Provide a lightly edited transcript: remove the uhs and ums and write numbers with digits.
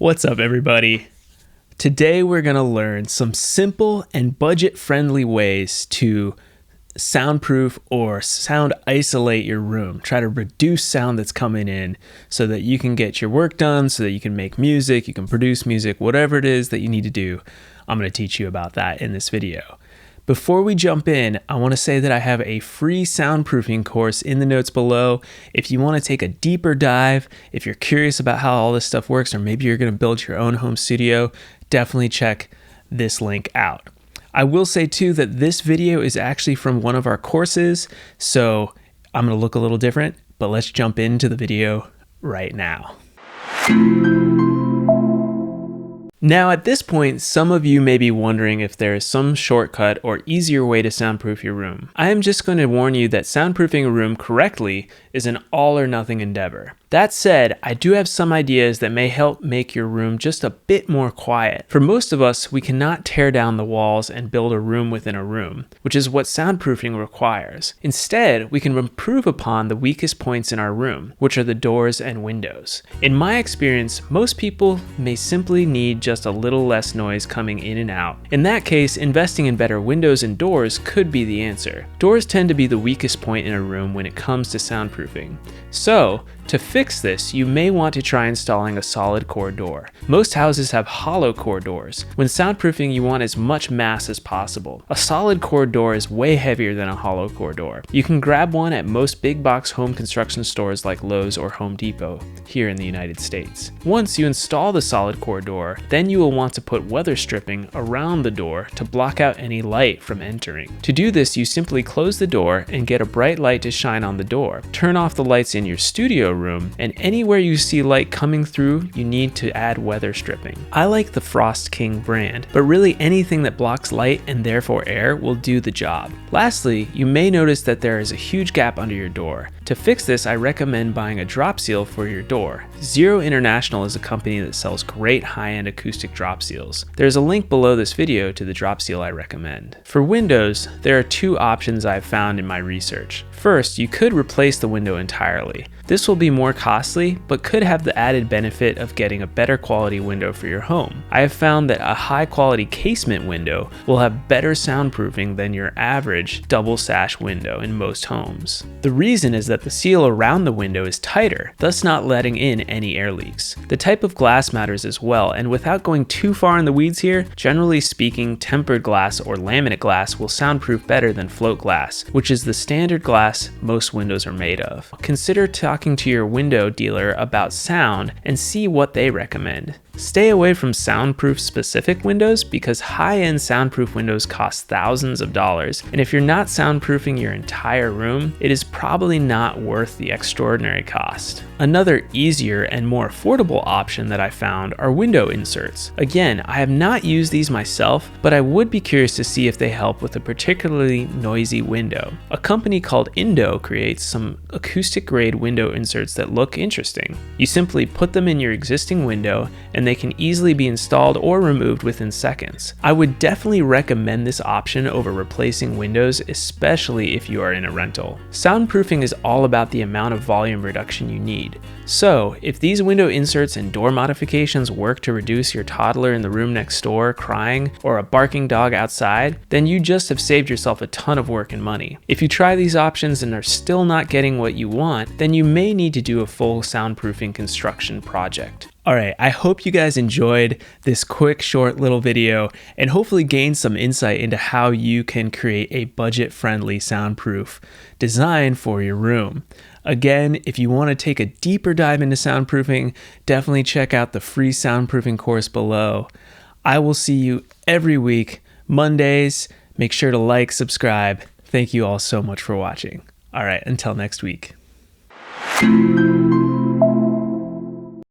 What's up, everybody? Today we're going to learn some simple and budget-friendly ways to soundproof or sound isolate your room. Try to reduce sound that's coming in so that you can get your work done, so that you can make music, you can produce music, whatever it is that you need to do. I'm going to teach you about that in this video. Before we jump in, I want to say that I have a free soundproofing course in the notes below. If you want to take a deeper dive, if you're curious about how all this stuff works, or maybe you're going to build your own home studio, definitely check this link out. I will say too that this video is actually from one of our courses, so I'm going to look a little different, but let's jump into the video right now. Now at this point, some of you may be wondering if there is some shortcut or easier way to soundproof your room. I am just going to warn you that soundproofing a room correctly is an all or nothing endeavor. That said, I do have some ideas that may help make your room just a bit more quiet. For most of us, we cannot tear down the walls and build a room within a room, which is what soundproofing requires. Instead, we can improve upon the weakest points in our room, which are the doors and windows. In my experience, most people may simply need just a little less noise coming in and out. In that case, investing in better windows and doors could be the answer. Doors tend to be the weakest point in a room when it comes to soundproofing. So, to fix this, you may want to try installing a solid core door. Most houses have hollow core doors. When soundproofing, you want as much mass as possible. A solid core door is way heavier than a hollow core door. You can grab one at most big box home construction stores like Lowe's or Home Depot here in the United States. Once you install the solid core door, then you will want to put weather stripping around the door to block out any light from entering. To do this, you simply close the door and get a bright light to shine on the door. Turn off the lights in your studio room, and anywhere you see light coming through, you need to add weather stripping. I like the Frost King brand, but really anything that blocks light and therefore air will do the job. Lastly, you may notice that there is a huge gap under your door. To fix this, I recommend buying a drop seal for your door. Zero International is a company that sells great high-end acoustic drop seals. There's a link below this video to the drop seal I recommend. For windows, there are two options I've found in my research. First, you could replace the window entirely. This will be more costly, but could have the added benefit of getting a better quality window for your home. I have found that a high quality casement window will have better soundproofing than your average double sash window in most homes. The reason is that the seal around the window is tighter, thus not letting in any air leaks. The type of glass matters as well, and without going too far in the weeds here, generally speaking, tempered glass or laminate glass will soundproof better than float glass, which is the standard glass most windows are made of. Consider talking to your window dealer about sound and see what they recommend. Stay away from soundproof specific windows because high-end soundproof windows cost thousands of dollars, and if you're not soundproofing your entire room, it is probably not worth the extraordinary cost. Another easier and more affordable option that I found are window inserts. Again, I have not used these myself, but I would be curious to see if they help with a particularly noisy window. A company called Indow creates some acoustic grade window inserts that look interesting. You simply put them in your existing window and they can easily be installed or removed within seconds. I would definitely recommend this option over replacing windows, especially if you are in a rental. Soundproofing is all about the amount of volume reduction you need. So, if these window inserts and door modifications work to reduce your toddler in the room next door crying or a barking dog outside, then you just have saved yourself a ton of work and money. If you try these options and are still not getting what you want, then you may need to do a full soundproofing construction project. Alright, I hope you guys enjoyed this quick, short little video and hopefully gained some insight into how you can create a budget-friendly soundproof design for your room. Again, if you want to take a deeper dive into soundproofing, definitely check out the free soundproofing course below. I will see you every week, Mondays. Make sure to like, subscribe. Thank you all so much for watching. Alright, until next week.